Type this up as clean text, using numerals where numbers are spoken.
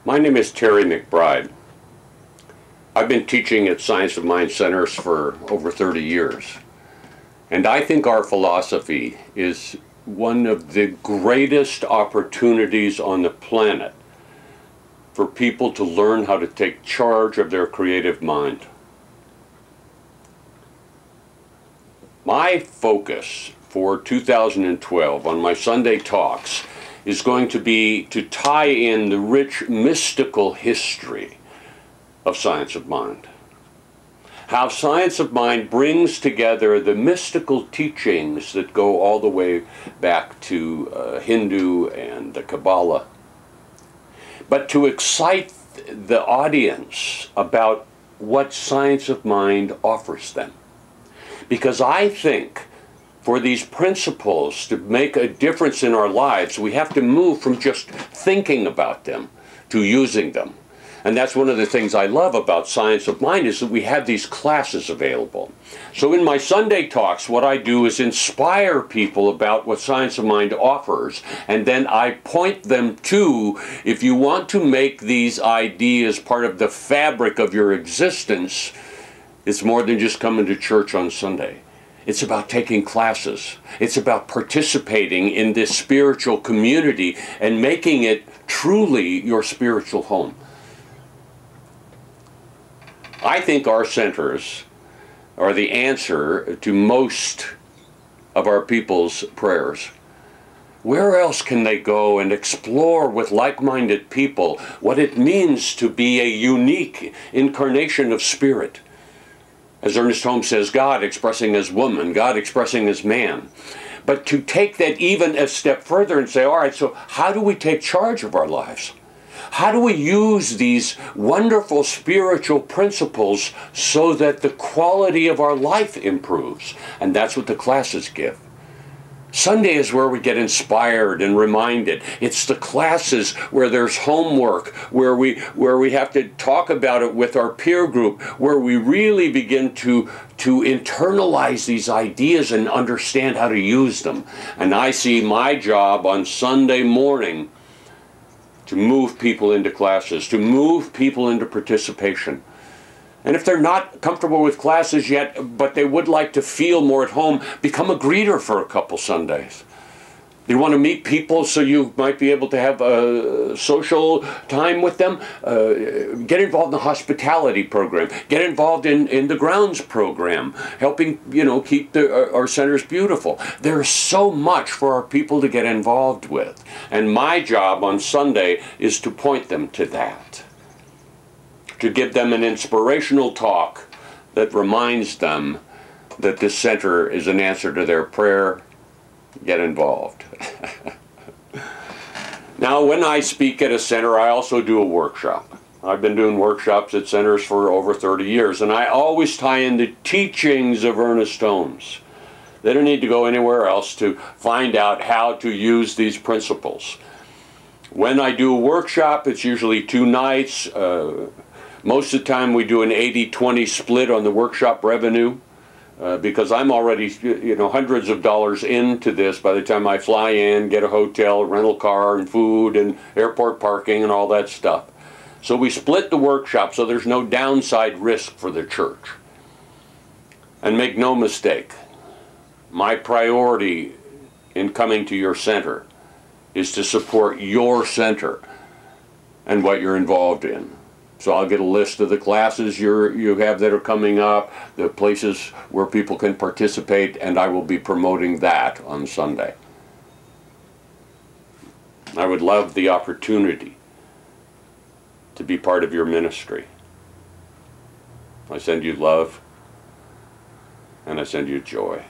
My name is Terry McBride. I've been teaching at Science of Mind Centers for over 30 years. And I think our philosophy is one of the greatest opportunities on the planet for people to learn how to take charge of their creative mind. My focus for 2012 on my Sunday talks is going to be to tie in the rich mystical history of Science of Mind. How Science of Mind brings together the mystical teachings that go all the way back to Hindu and the Kabbalah, but to excite the audience about what Science of Mind offers them. Because I think for these principles to make a difference in our lives, we have to move from just thinking about them to using them. And that's one of the things I love about Science of Mind, is that we have these classes available. So in my Sunday talks, what I do is inspire people about what Science of Mind offers, and then I point them to, if you want to make these ideas part of the fabric of your existence, it's more than just coming to church on Sunday. It's about taking classes. It's about participating in this spiritual community and making it truly your spiritual home. I think our centers are the answer to most of our people's prayers. Where else can they go and explore with like-minded people what it means to be a unique incarnation of spirit? As Ernest Holmes says, God expressing as woman, God expressing as man. But to take that even a step further and say, all right, so how do we take charge of our lives? How do we use these wonderful spiritual principles so that the quality of our life improves? And that's what the classes give. Sunday is where we get inspired and reminded. It's the classes where there's homework, where we have to talk about it with our peer group, where we really begin to internalize these ideas and understand how to use them. And I see my job on Sunday morning to move people into classes, to move people into participation. And if they're not comfortable with classes yet, but they would like to feel more at home, become a greeter for a couple Sundays. You want to meet people so you might be able to have a social time with them? Get involved in the hospitality program. Get involved in the grounds program, helping keep our centers beautiful. There's so much for our people to get involved with. And my job on Sunday is to point them to that. To give them an inspirational talk that reminds them that this center is an answer to their prayer. Get involved. Now, when I speak at a center, I also do a workshop. I've been doing workshops at centers for over 30 years, and I always tie in the teachings of Ernest Holmes. They don't need to go anywhere else to find out how to use these principles. When I do a workshop, it's usually 2 nights. Most of the time we do an 80-20 split on the workshop revenue. Because I'm already, hundreds of dollars into this by the time I fly in, get a hotel, rental car, and food, and airport parking, and all that stuff. So we split the workshop so there's no downside risk for the church. And make no mistake, my priority in coming to your center is to support your center and what you're involved in. So I'll get a list of the classes you have that are coming up, the places where people can participate, and I will be promoting that on Sunday. I would love the opportunity to be part of your ministry. I send you love, and I send you joy.